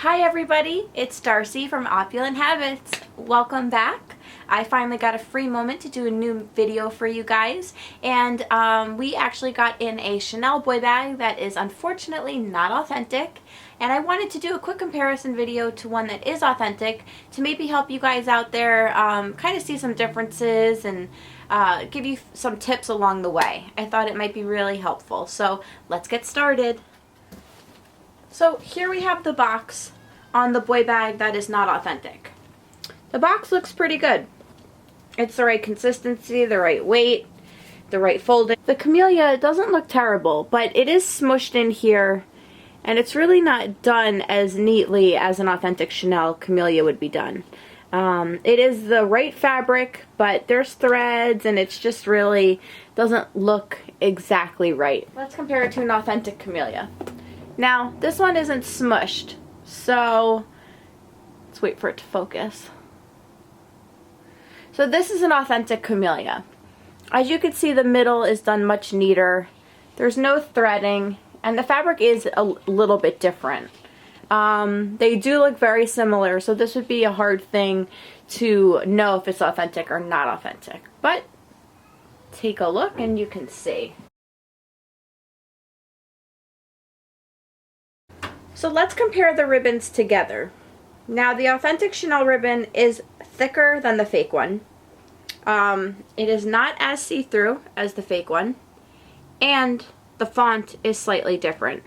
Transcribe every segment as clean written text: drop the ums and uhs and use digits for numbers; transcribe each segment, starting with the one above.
Hi everybody, it's Darcy from Opulent Habits. Welcome back. I finally got a free moment to do a new video for you guys, and we actually got in a Chanel boy bag that is unfortunately not authentic, and I wanted to do a quick comparison video to one that is authentic to maybe help you guys out there kind of see some differences and give you some tips along the way. I thought it might be really helpful, so let's get started. So here we have the box on the boy bag that is not authentic. The box looks pretty good. It's the right consistency, the right weight, the right folding. The Camellia doesn't look terrible, but it is smushed in here, and it's really not done as neatly as an authentic Chanel Camellia would be done. It is the right fabric, but there's threads, and it's just really doesn't look exactly right. Let's compare it to an authentic Camellia. Now, this one isn't smushed, so let's wait for it to focus. So this is an authentic Camellia. As you can see, the middle is done much neater. There's no threading, and the fabric is a little bit different. They do look very similar, so this would be a hard thing to know if it's authentic or not authentic. But take a look and you can see. So let's compare the ribbons together. Now, the authentic Chanel ribbon is thicker than the fake one. It is not as see-through as the fake one, and the font is slightly different.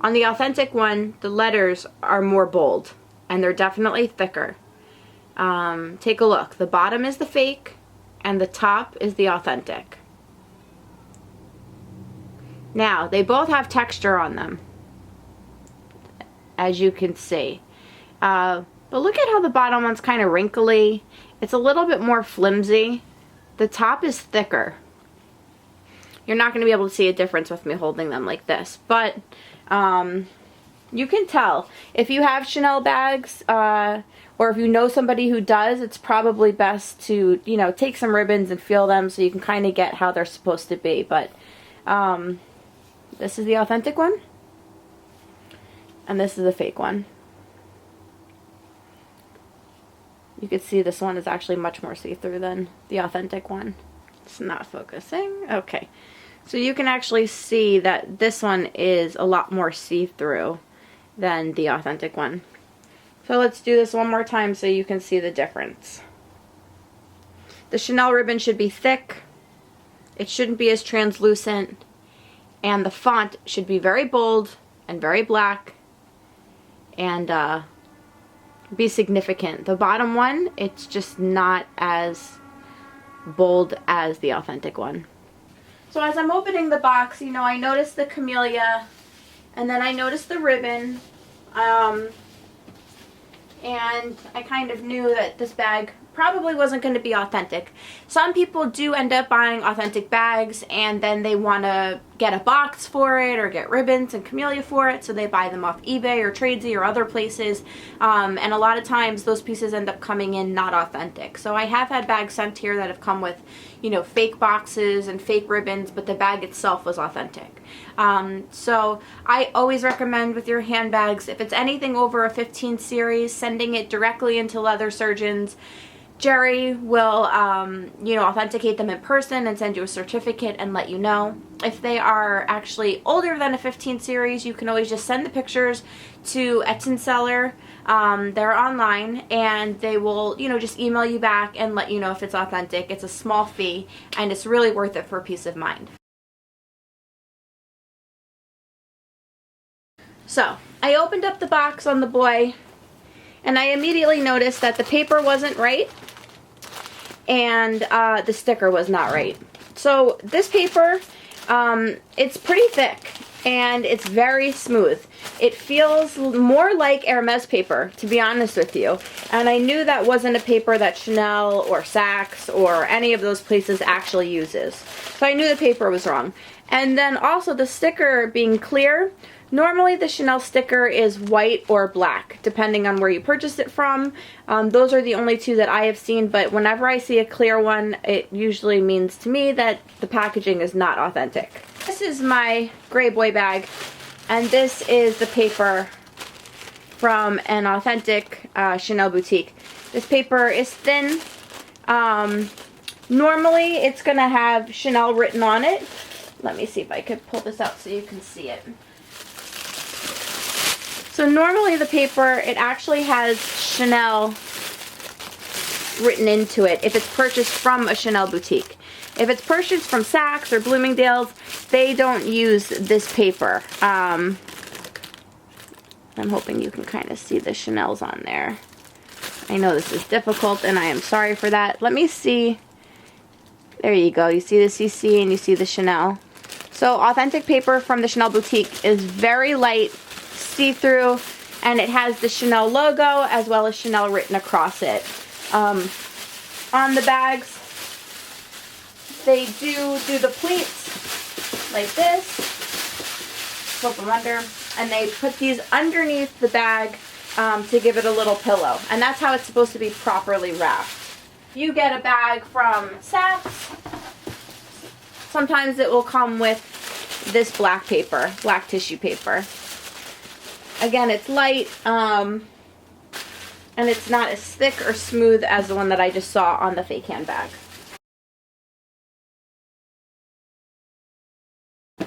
On the authentic one, the letters are more bold, and they're definitely thicker. Take a look. The bottom is the fake, and the top is the authentic. Now, they both have texture on them, as you can see. But look at how the bottom one's kind of wrinkly. It's a little bit more flimsy. The top is thicker. You're not going to be able to see a difference with me holding them like this, but you can tell. If you have Chanel bags, or if you know somebody who does, it's probably best to, you know, take some ribbons and feel them so you can kind of get how they're supposed to be. But this is the authentic one, and this is the fake one. You can see this one is actually much more see-through than the authentic one. It's not focusing. Okay. So you can actually see that this one is a lot more see-through than the authentic one. So let's do this one more time so you can see the difference. The Chanel ribbon should be thick. It shouldn't be as translucent. And the font should be very bold and very black and be significant. The bottom one, it's just not as bold as the authentic one. So as I'm opening the box, you know, I noticed the Camellia, and then I noticed the ribbon, and I kind of knew that this bag probably wasn't going to be authentic. Some people do end up buying authentic bags, and then they want to get a box for it or get ribbons and Camellia for it, so they buy them off eBay or Tradesy or other places, and a lot of times those pieces end up coming in not authentic. So I have had bags sent here that have come with, you know, fake boxes and fake ribbons, but the bag itself was authentic. So I always recommend with your handbags, if it's anything over a 15 series, sending it directly into leather surgeons. Jerry will, you know, authenticate them in person and send you a certificate and let you know. If they are actually older than a 15 series, you can always just send the pictures to Etsy Seller. They're online, and they will, you know, just email you back and let you know if it's authentic. It's a small fee, and it's really worth it for peace of mind. So, I opened up the box on the boy, and I immediately noticed that the paper wasn't right, and the sticker was not right. So this paper, it's pretty thick, and it's very smooth. It feels more like Hermes paper, to be honest with you. And I knew that wasn't a paper that Chanel or Saks or any of those places actually uses. So I knew the paper was wrong. And then also the sticker being clear. Normally the Chanel sticker is white or black, depending on where you purchased it from. Those are the only two that I have seen, but whenever I see a clear one, it usually means to me that the packaging is not authentic. This is my gray boy bag, and this is the paper from an authentic Chanel boutique. This paper is thin. Normally it's going to have Chanel written on it. Let me see if I could pull this out so you can see it. So normally the paper, it actually has Chanel written into it if it's purchased from a Chanel boutique. If it's purchased from Saks or Bloomingdale's, they don't use this paper. I'm hoping you can kind of see the Chanel's on there. I know this is difficult and I am sorry for that. Let me see. There you go. You see the CC and you see the Chanel. So authentic paper from the Chanel boutique is very light, see-through, and it has the Chanel logo as well as Chanel written across it. On the bags, they do the pleats like this, flip them under, and they put these underneath the bag to give it a little pillow. And that's how it's supposed to be properly wrapped. You get a bag from Saks, sometimes it will come with this black paper, black tissue paper. Again, it's light, and it's not as thick or smooth as the one that I just saw on the fake handbag.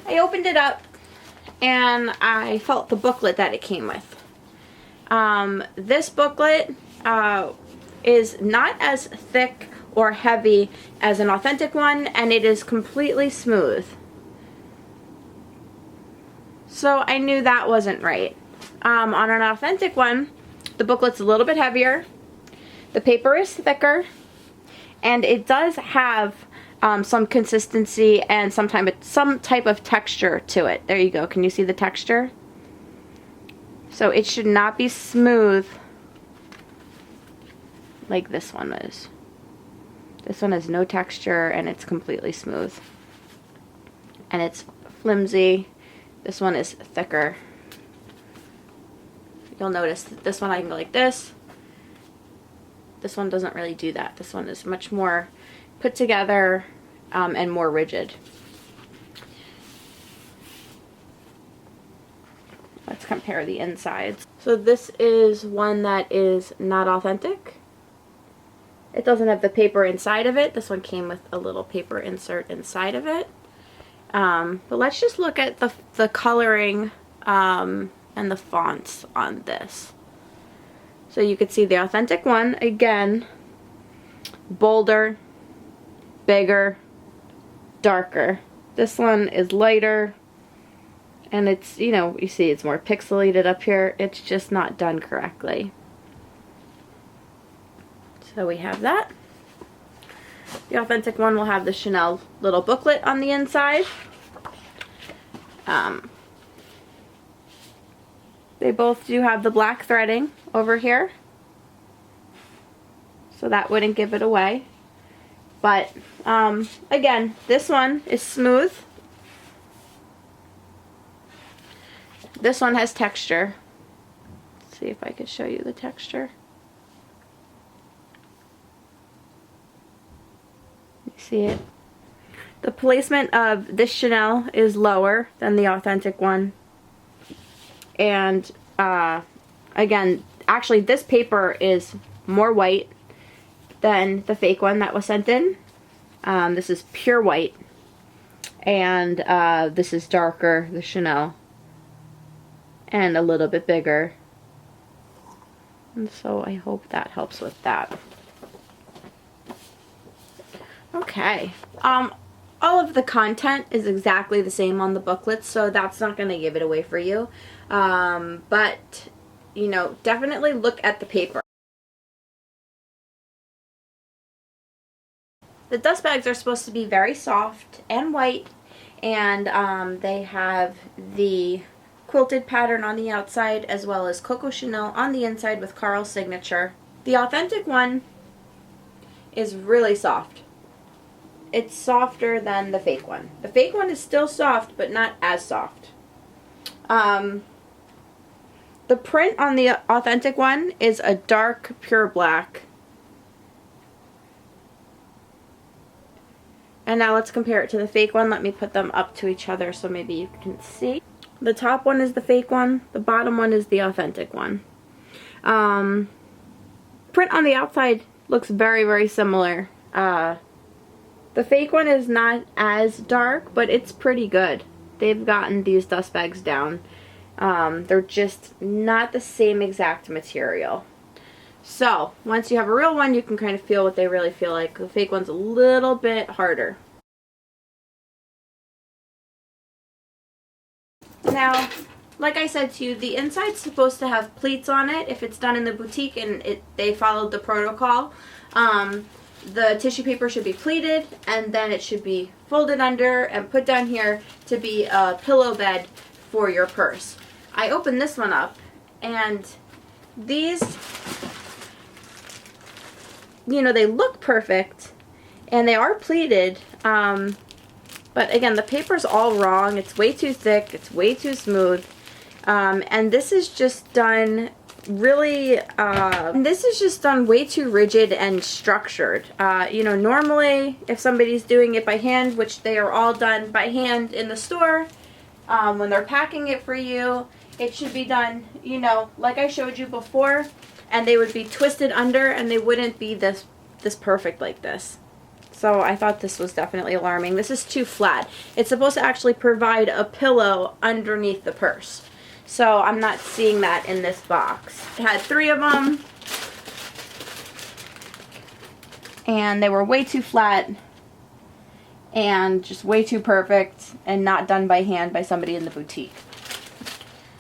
I opened it up and I felt the booklet that it came with. This booklet is not as thick or heavy as an authentic one, and it is completely smooth. So I knew that wasn't right. On an authentic one, the booklet's a little bit heavier, the paper is thicker, and it does have some consistency and some type of texture to it. There you go. Can you see the texture? So it should not be smooth like this one is. This one has no texture and it's completely smooth. And it's flimsy. This one is thicker. You'll notice that this one I can go like this. This one doesn't really do that. This one is much more put together and more rigid. Let's compare the insides. So this is one that is not authentic. It doesn't have the paper inside of it. This one came with a little paper insert inside of it. But let's just look at the coloring and the fonts on this. So you could see the authentic one, again, bolder, bigger, darker. This one is lighter, and it's, you know, you see it's more pixelated up here. It's just not done correctly. So we have that. The authentic one will have the Chanel little booklet on the inside. They both do have the black threading over here, so that wouldn't give it away. But again, this one is smooth. This one has texture. Let's see if I could show you the texture. You see it? The placement of this Chanel is lower than the authentic one. And again, actually this paper is more white than the fake one that was sent in. This is pure white, and this is darker, the Chanel, and a little bit bigger. And so I hope that helps with that. Okay. All of the content is exactly the same on the booklet, so that's not going to give it away for you. But, you know, definitely look at the paper. The dust bags are supposed to be very soft and white, and they have the quilted pattern on the outside as well as Coco Chanel on the inside with Carl's signature. The authentic one is really soft. It's softer than the fake one. The fake one is still soft, but not as soft. The print on the authentic one is a dark pure black. And now let's compare it to the fake one. Let me put them up to each other so maybe you can see. The top one is the fake one. The bottom one is the authentic one. Print on the outside looks very, very similar. The fake one is not as dark, but it's pretty good. They've gotten these dust bags down. They're just not the same exact material. So, once you have a real one, you can kind of feel what they really feel like. The fake one's a little bit harder. Now, like I said to you, the inside's supposed to have pleats on it if it's done in the boutique and they followed the protocol. The tissue paper should be pleated, and then it should be folded under and put down here to be a pillow bed for your purse. I opened this one up, and these, you know, they look perfect, and they are pleated, but again, the paper's all wrong. It's way too thick, it's way too smooth, and this is just done really, this is just done way too rigid and structured. You know, normally if somebody's doing it by hand, which they are all done by hand in the store, when they're packing it for you, it should be done, you know, like I showed you before, and they would be twisted under and they wouldn't be this perfect like this. So I thought this was definitely alarming. This is too flat. It's supposed to actually provide a pillow underneath the purse. So I'm not seeing that in this box. It had 3 of them, and they were way too flat and just way too perfect and not done by hand by somebody in the boutique.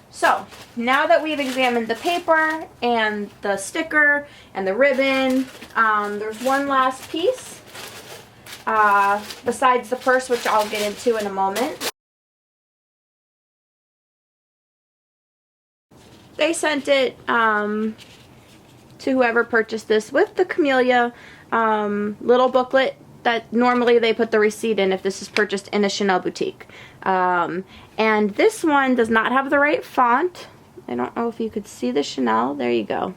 So now that we've examined the paper and the sticker and the ribbon, there's one last piece besides the purse, which I'll get into in a moment. They sent it to whoever purchased this with the Camellia little booklet that normally they put the receipt in if this is purchased in a Chanel boutique. And this one does not have the right font. I don't know if you could see the Chanel. There you go.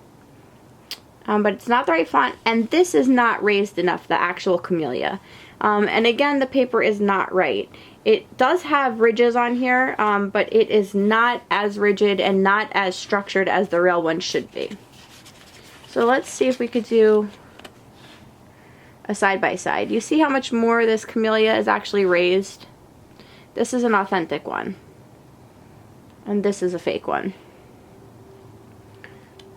But it's not the right font, and this is not raised enough, the actual Camellia. And again, the paper is not right. It does have ridges on here, but it is not as rigid and not as structured as the real one should be. So let's see if we could do a side by side. You see how much more this Camellia is actually raised? This is an authentic one, and this is a fake one.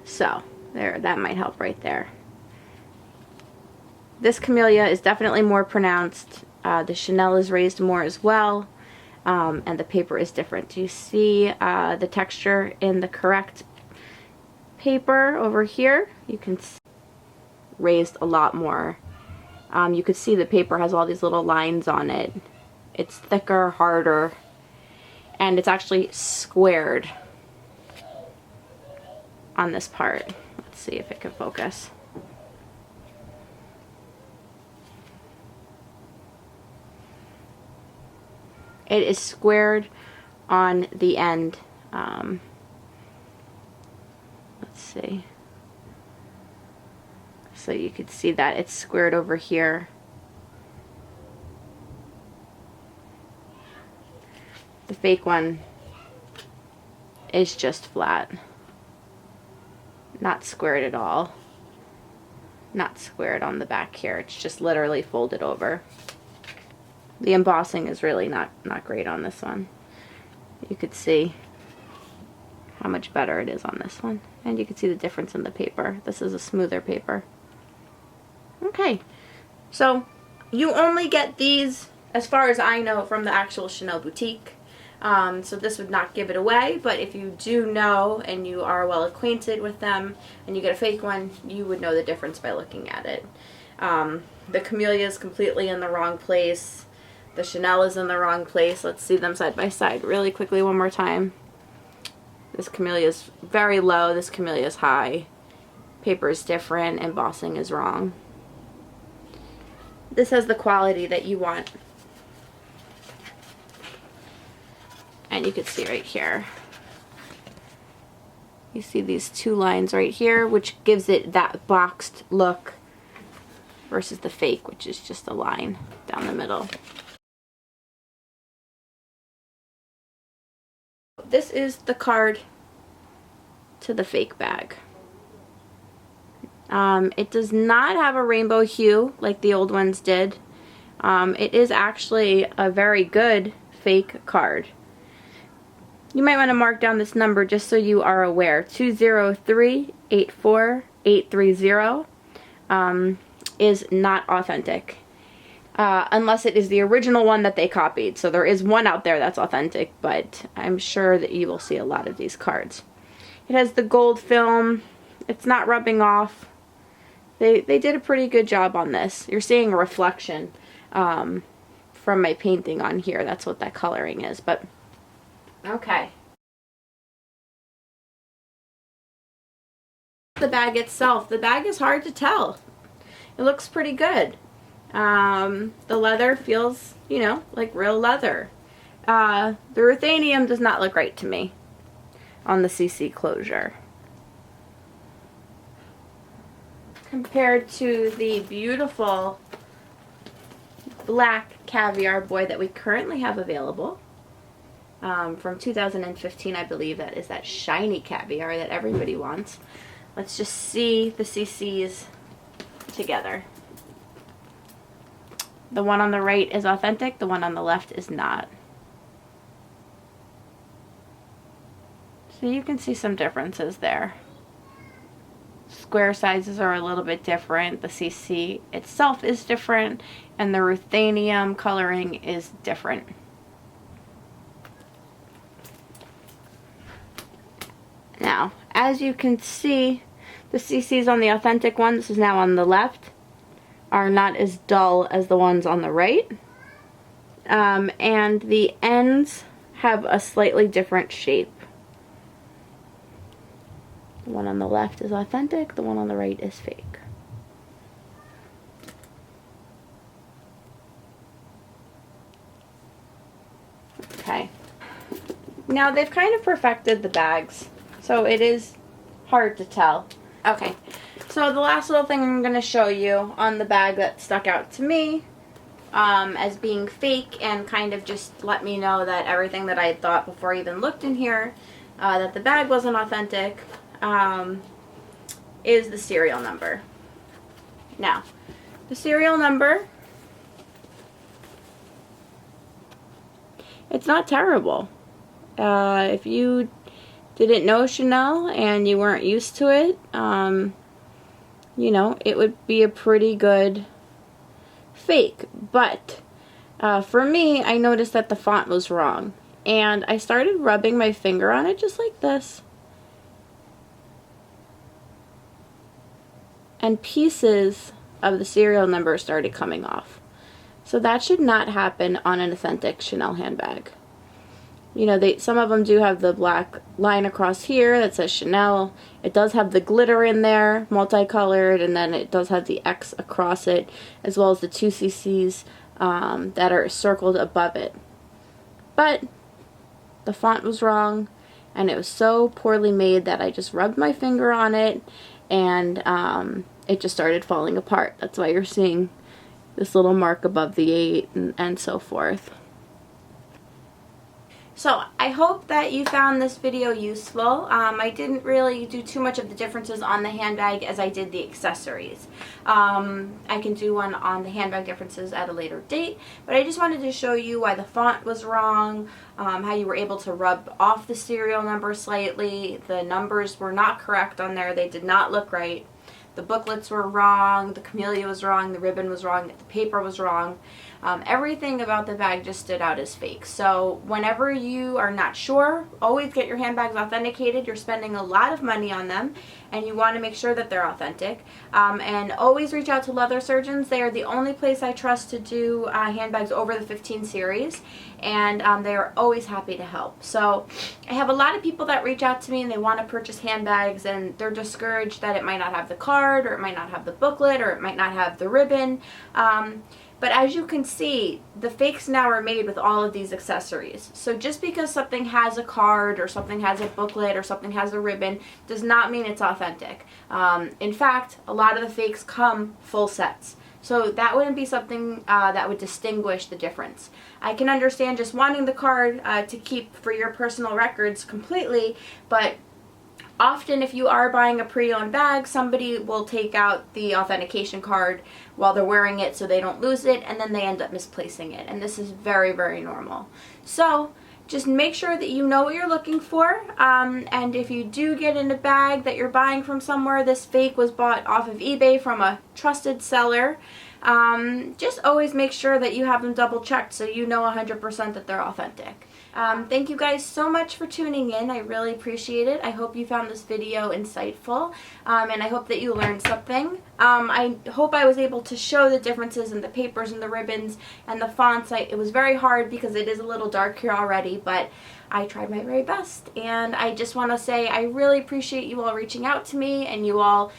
So there, that might help right there. This Camellia is definitely more pronounced. The Chanel is raised more as well, and the paper is different. Do you see the texture in the correct paper over here? You can see raised a lot more. You could see the paper has all these little lines on it. It's thicker, harder, and it's actually squared on this part. Let's see if it can focus. It is squared on the end. Let's see. So you could see that it's squared over here. The fake one is just flat. Not squared at all. Not squared on the back here. It's just literally folded over. The embossing is really not great on this one. You could see how much better it is on this one. And you can see the difference in the paper. This is a smoother paper. Okay, so you only get these, as far as I know, from the actual Chanel boutique. So this would not give it away, but if you do know and you are well acquainted with them and you get a fake one, you would know the difference by looking at it. The Camellia is completely in the wrong place. The Chanel is in the wrong place. Let's see them side by side really quickly one more time. This Camellia is very low. This Camellia is high. Paper is different. Embossing is wrong. This has the quality that you want. And you can see right here. You see these 2 lines right here, which gives it that boxed look versus the fake, which is just a line down the middle. This is the card to the fake bag. It does not have a rainbow hue like the old ones did. It is actually a very good fake card. You might want to mark down this number just so you are aware. 203-84830 is not authentic. Unless it is the original one that they copied. So there is one out there that's authentic, but I'm sure that you will see a lot of these cards. It has the gold film. It's not rubbing off. They did a pretty good job on this. You're seeing a reflection from my painting on here. That's what that coloring is. But okay. The bag itself. The bag is hard to tell. It looks pretty good. The leather feels, you know, like real leather. The ruthenium does not look right to me on the CC closure. Compared to the beautiful black caviar boy that we currently have available. From 2015, I believe. That is that shiny caviar that everybody wants. Let's just see the CCs together. The one on the right is authentic, the one on the left is not. So you can see some differences there. Square sizes are a little bit different, the CC itself is different, and the ruthenium coloring is different. Now, as you can see, the CCs on the authentic one, this is now on the left, are not as dull as the ones on the right. And the ends have a slightly different shape. The one on the left is authentic, the one on the right is fake. Okay. Now they've kind of perfected the bags, so it is hard to tell. Okay, so the last little thing I'm going to show you on the bag that stuck out to me as being fake and kind of just let me know that everything that I had thought before I even looked in here, that the bag wasn't authentic, is the serial number. Now, the serial number, it's not terrible. If you didn't know Chanel and you weren't used to it, you know, it would be a pretty good fake. But for me, I noticed that the font was wrong, and I started rubbing my finger on it just like this, and pieces of the serial number started coming off. So that should not happen on an authentic Chanel handbag. You know, some of them do have the black line across here that says Chanel. It does have the glitter in there, multicolored, and then it does have the X across it, as well as the 2 CCs that are circled above it. But the font was wrong, and it was so poorly made that I just rubbed my finger on it, and it just started falling apart. That's why you're seeing this little mark above the 8 and so forth. So I hope that you found this video useful. I didn't really do too much of the differences on the handbag as I did the accessories. I can do one on the handbag differences at a later date, but I just wanted to show you why the font was wrong, how you were able to rub off the serial number slightly. The numbers were not correct on there. They did not look right. The booklets were wrong, the Camellia was wrong, the ribbon was wrong, the paper was wrong. Everything about the bag just stood out as fake. So whenever you are not sure, always get your handbags authenticated. You're spending a lot of money on them, and you want to make sure that they're authentic. And always reach out to leather surgeons. They are the only place I trust to do handbags over the 15 series, and they are always happy to help. So I have a lot of people that reach out to me and they want to purchase handbags, and they're discouraged that it might not have the card, or it might not have the booklet, or it might not have the ribbon. But as you can see, the fakes now are made with all of these accessories. So just because something has a card, or something has a booklet, or something has a ribbon, does not mean it's authentic. In fact, a lot of the fakes come full sets. So that wouldn't be something that would distinguish the difference. I can understand just wanting the card to keep for your personal records completely, but Often if you are buying a pre-owned bag, somebody will take out the authentication card while they're wearing it so they don't lose it, and then they end up misplacing it. And this is very, very normal. So just make sure that you know what you're looking for, and if you do get in a bag that you're buying from somewhere, this fake was bought off of eBay from a trusted seller, just always make sure that you have them double checked so you know 100% that they're authentic. Thank you guys so much for tuning in. I really appreciate it. I hope you found this video insightful, and I hope that you learned something. I hope I was able to show the differences in the papers and the ribbons and the fonts. It was very hard because it is a little dark here already, but I tried my very best. And I just want to say I really appreciate you all reaching out to me, and you all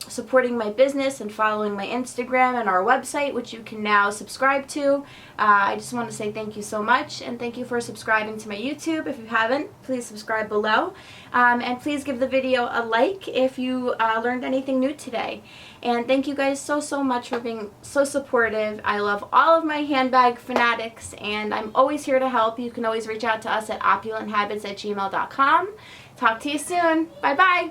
supporting my business and following my Instagram and our website, which you can now subscribe to. I just want to say thank you so much, and thank you for subscribing to my YouTube. If you haven't, please subscribe below, and please give the video a like if you learned anything new today. And thank you guys so much for being so supportive. I love all of my handbag fanatics, and I'm always here to help. You can always reach out to us at opulenthabits@gmail.com. Talk to you soon. Bye bye.